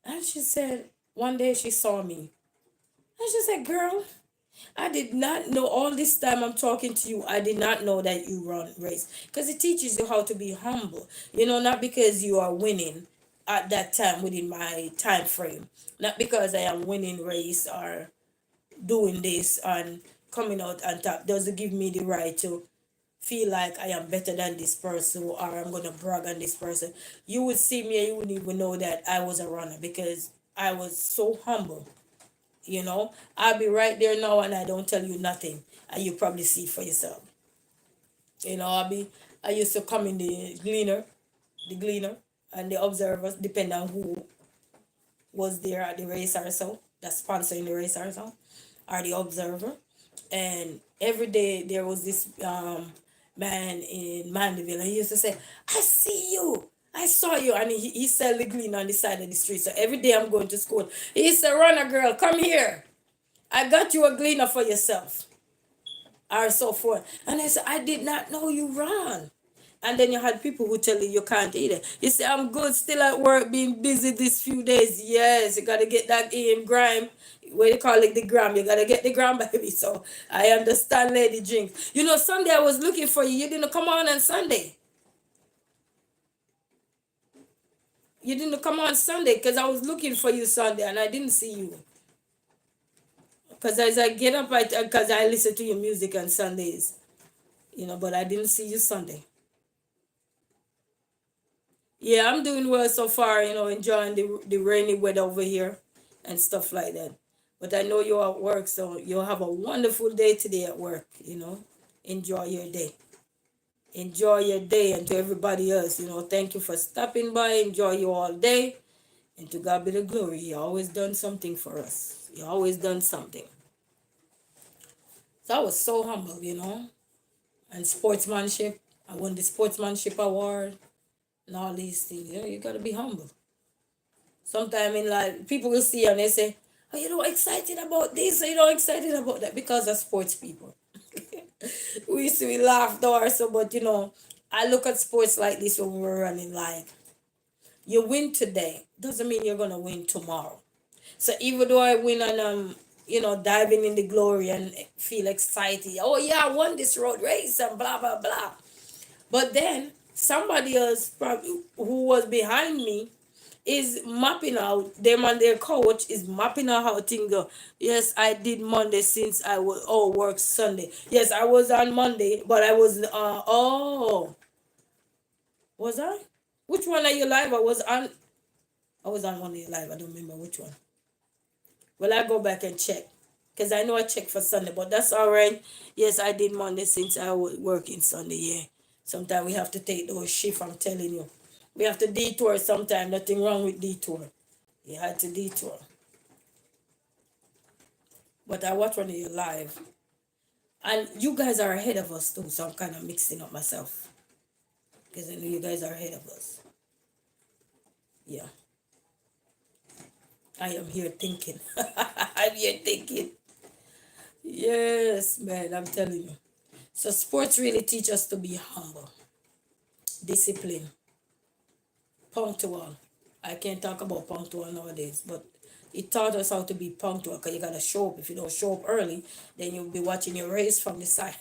And she said, one day she saw me. And she said, girl, I did not know all this time I'm talking to you. I did not know that you run race. Because it teaches you how to be humble. Not because you are winning at that time within my time frame. Not because I am winning race or doing this and coming out on top. Doesn't give me the right to feel like I am better than this person or I'm gonna brag on this person. You would see me and you wouldn't even know that I was a runner because I was so humble. I'll be right there now and I don't tell you nothing and you probably see for yourself. I used to come in the gleaner and the observers, depending on who was there at the race or so, that's sponsoring the race or so, or the observer. And every day there was this man in Mandeville, and he used to say, I see you. I saw you. And he sell the glean on the side of the street. So every day I'm going to school. He said, Runner girl, come here. I got you a gleaner for yourself. Or so forth. And I said, I did not know you run. And then you had people who tell you can't eat it. You say, I'm good, still at work, being busy these few days. Yes, you got to get that in grime. What you call it, the gram. You got to get the gram, baby. So I understand, Lady Jinx. Sunday I was looking for you. You didn't come on Sunday. You didn't come on Sunday because I was looking for you Sunday and I didn't see you. Because as I get up, because I listen to your music on Sundays, but I didn't see you Sunday. Yeah, I'm doing well so far, enjoying the rainy weather over here and stuff like that. But I know you're at work, so you'll have a wonderful day today at work. Enjoy your day. Enjoy your day, and to everybody else, thank you for stopping by. Enjoy you all day. And to God be the glory. He always done something for us. He always done something. So I was so humble. And sportsmanship. I won the sportsmanship award and all these things. You gotta be humble. Sometimes in life, people will see and they say, "Oh, you not excited about this? Or you not excited about that?" Because of sports people. We used to be laughed or so, but I look at sports like this when we're running. Like, you win today doesn't mean you're gonna win tomorrow. So even though I win and diving in the glory and feel excited, oh yeah, I won this road race and blah blah blah. But then somebody else probably who was behind me is mapping out them, and their coach is mapping out how things go. Yes, I did Monday since I was work Sunday. Yes, I was on Monday, but I was was I? Which one are you live? I was on Monday live. I don't remember which one. Well, I go back and check. Because I know I checked for Sunday, but that's all right. Yes, I did Monday since I was working Sunday, yeah. Sometimes we have to take those shifts, I'm telling you. We have to detour sometimes. Nothing wrong with detour. You had to detour. But I watch one of you live. And you guys are ahead of us too, so I'm kind of mixing up myself. Because I know you guys are ahead of us. Yeah. I am here thinking. I'm here thinking. Yes, man, I'm telling you. So sports really teach us to be humble, discipline, punctual. I can't talk about punctual nowadays, but it taught us how to be punctual because you gotta show up. If you don't show up early, then you'll be watching your race from the side.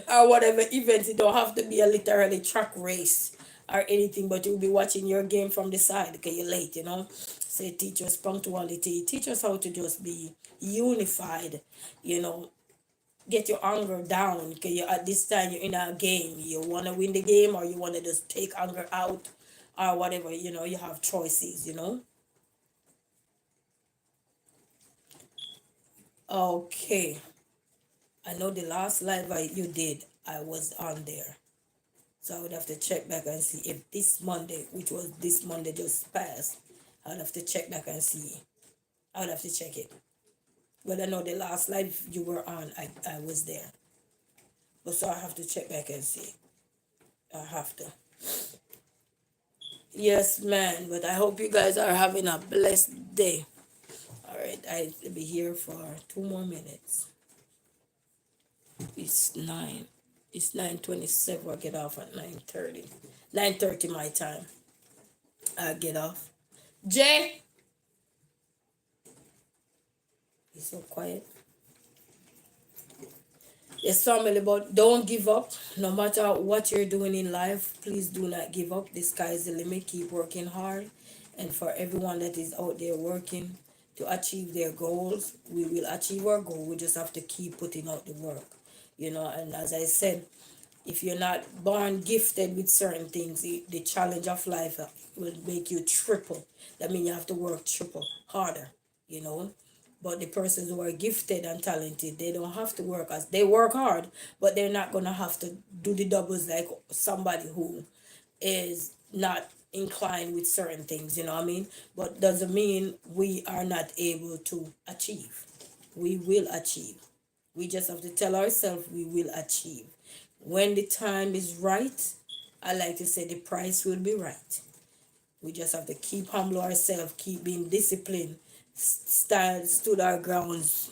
Or whatever event, it don't have to be a literally track race or anything, but you'll be watching your game from the side because you're late, you know. Say teach us punctuality, teach us how to just be unified, you know. Get your anger down because you at this time you're in a game. You want to win the game or you want to just take anger out or whatever, you know. You have choices, you know. Okay, I know the last live you did, I was on there. So I would have to check back and see if this Monday, which was this Monday just passed, I would have to check back and see. I would have to check it. But I know the last live you were on, I was there. But so I have to check back and see. I have to. Yes, man. But I hope you guys are having a blessed day. All right, I'll be here for 2 more minutes. It's 9. It's 9:27. I get off at 9:30. 9:30 my time. I get off. Jay, he's so quiet. Yes, family, but don't give up. No matter what you're doing in life, please do not give up. The sky is the limit. Keep working hard. And for everyone that is out there working to achieve their goals, we will achieve our goal. We just have to keep putting out the work. You know, and as I said, if you're not born gifted with certain things, the challenge of life will make you triple. That means you have to work triple harder, you know. But the persons who are gifted and talented, they don't have to work as they work hard, but they're not gonna have to do the doubles like somebody who is not inclined with certain things, you know what I mean? But doesn't mean we are not able to achieve. We will achieve. We just have to tell ourselves we will achieve. When the time is right, I like to say the price will be right. We just have to keep humble ourselves, keep being disciplined, stood our grounds.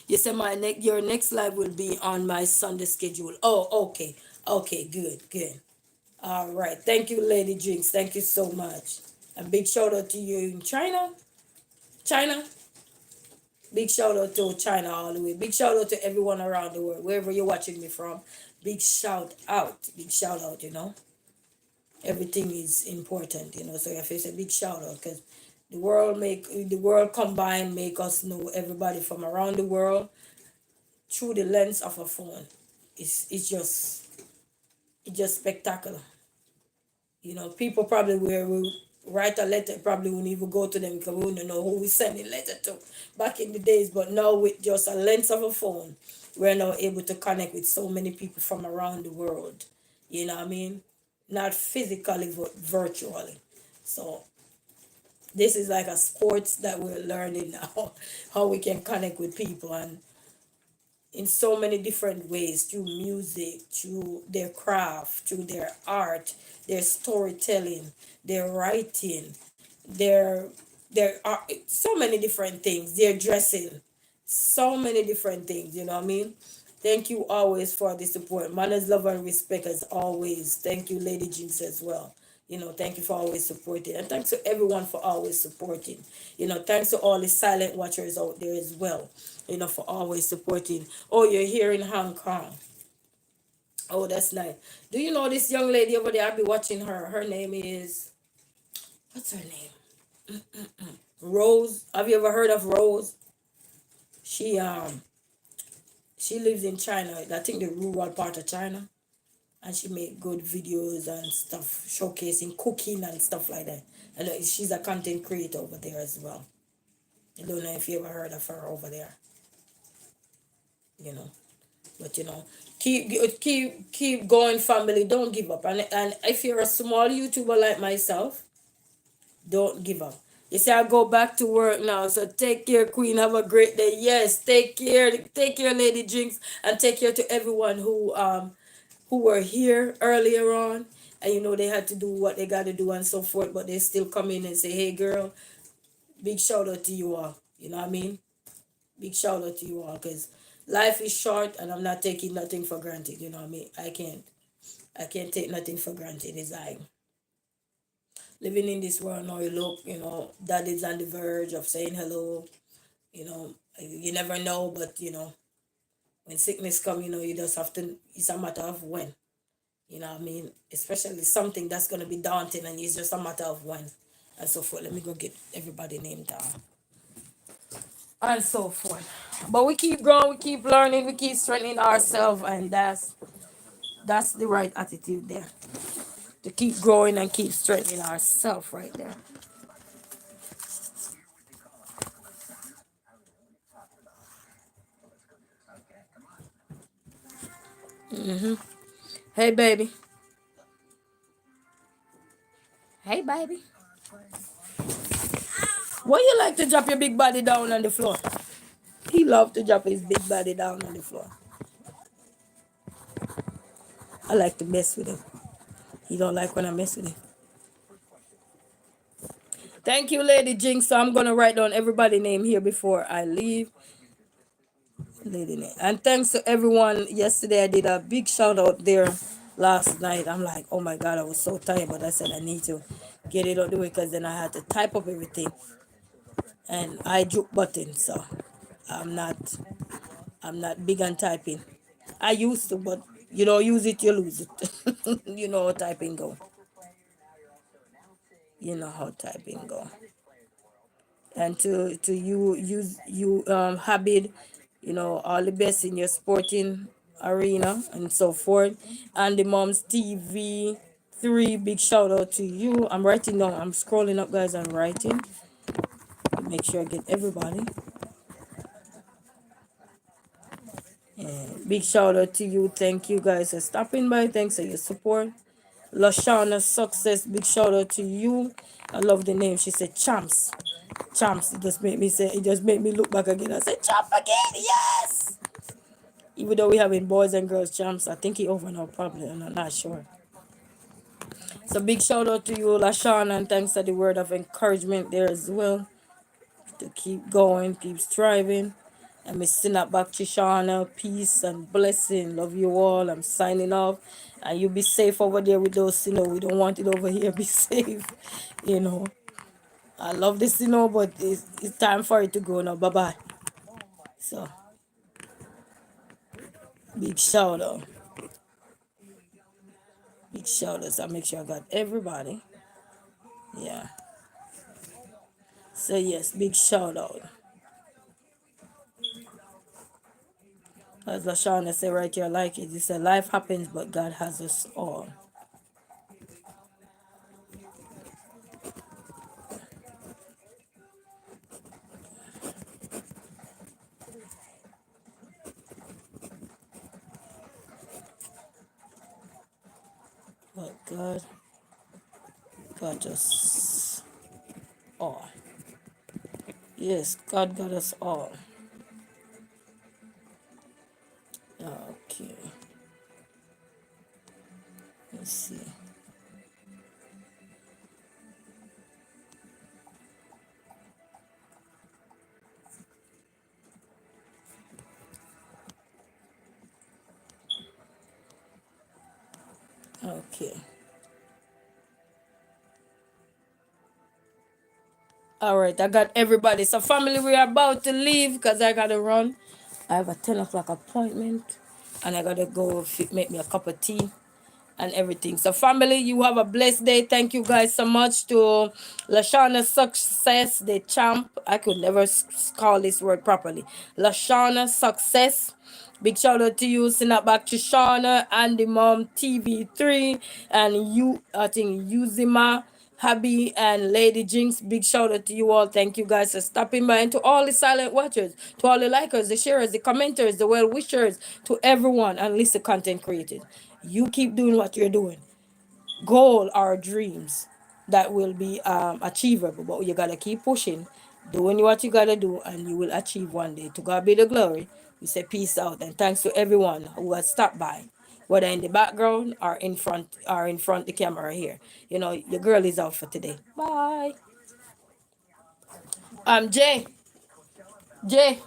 You said your next live will be on my Sunday schedule. Oh, okay. Okay, good, good. All right. Thank you, Lady Jinx. Thank you so much. A big shout out to you in China. China. Big shout out to China all the way. Big shout out to everyone around the world, wherever you're watching me from. Big shout out. Big shout out, you know. Everything is important, you know. So if it's a big shout out, because the world combined make us know everybody from around the world through the lens of a phone. It's just spectacular. You know, people probably will write a letter, probably wouldn't even go to them because we wouldn't know who we sending letter to back in the days. But now with just a lens of a phone, we're now able to connect with so many people from around the world. You know what I mean? Not physically, but virtually. So this is like a sports that we're learning now, how we can connect with people and in so many different ways, through music, through their craft, through their art, their storytelling, their writing, their their art, so many different things, their dressing, so many different things, you know what I mean? Thank you always for the support. Manners, love, and respect as always. Thank you, Lady Jinx, as well. You know, thank you for always supporting. And thanks to everyone for always supporting. You know, thanks to all the silent watchers out there as well, you know, for always supporting. Oh, you're here in Hong Kong. Oh, that's nice. Do you know this young lady over there? I'll be watching her. Her name is, what's her name? Rose. Have you ever heard of Rose? She she lives in China. I think the rural part of China. And she make good videos and stuff, showcasing cooking and stuff like that. And she's a content creator over there as well. I don't know if you ever heard of her over there, you know. But you know, keep going, family. Don't give up. And if you're a small YouTuber like myself, don't give up. You say I go back to work now, so take care, Queen. Have a great day. Yes, take care. Take care, Lady Jinx, and take care to everyone who were here earlier on, and you know they had to do what they got to do and so forth, but they still come in and say, hey girl, big shout out to you all, you know what I mean? Big shout out to you all, because life is short and I'm not taking nothing for granted, you know what I mean? I can't take nothing for granted. It's like living in this world now, you look, you know, that is on the verge of saying hello, you know. You never know, but you know, when sickness come, you know, you just have to, it's a matter of when. You know what I mean? Especially something that's gonna be daunting and it's just a matter of when and so forth. Let me go get everybody named down. And so forth. But we keep growing, we keep learning, we keep strengthening ourselves, and that's the right attitude there. To keep growing and keep strengthening ourselves right there. Hey baby. Hey baby. Why you like to drop your big body down on the floor? He love to drop his big body down on the floor. I like to mess with him. He don't like when I mess with him. Thank you, Lady Jinx. So I'm gonna write down everybody's name here before I leave. Lady name. And thanks to everyone. Yesterday I did a big shout out there last night. I'm like, oh my god, I was so tired, but I said I need to get it out the way because then I had to type up everything. And I juke button, so I'm not I'm not big on typing. I used to, but you don't use it, you lose it. You know how typing go. You know how typing go. And to you use you Habib, all the best in your sporting arena and so forth. And the Moms TV 3, big shout out to you. I'm writing down, I'm scrolling up guys, I'm writing. Make sure I get everybody. And big shout out to you. Thank you guys for stopping by. Thanks for your support. Lashana Success, big shout out to you. I love the name. She said champs. Champs. It just made me look back again. I said champ again, yes. Even though we having boys and girls champs, I think he over now probably, and I'm not sure. So big shout out to you, Lashana, and thanks for the word of encouragement there as well. To keep going, keep striving. And me send that back to Shauna. Peace and blessing. Love you all. I'm signing off. And you be safe over there with those, we don't want it over here. Be safe. You know. I love this, but it's time for it to go now. Bye bye. So big shout out. Big shout out. So I make sure I got everybody. Yeah. So yes, big shout out. As Lashana say right here, I like it. He said life happens, but God has us all. But God got us all. Yes, God got us all. Okay. Let's see. Okay. All right, I got everybody. So, family, we are about to leave because I got to run. I have a 10 o'clock appointment and I got to go make me a cup of tea and everything. So, family, you have a blessed day. Thank you guys so much to Lashana Success, the champ. I could never call this word properly. Lashana Success. Big shout out to you. Send that back to Shauna and the Mom TV3 and you, I think, Uzima. Happy and Lady Jinx, big shout out to you all. Thank you guys for stopping by. And to all the silent watchers, to all the likers, the sharers, the commenters, the well wishers, to everyone and listen content created. You keep doing what you're doing. Goal are dreams that will be achievable, but you gotta keep pushing, doing what you gotta do, and you will achieve one day. To God be the glory. We say peace out and thanks to everyone who has stopped by, whether in the background or in front the camera here. Your girl is out for today. Bye. Jay. Jay.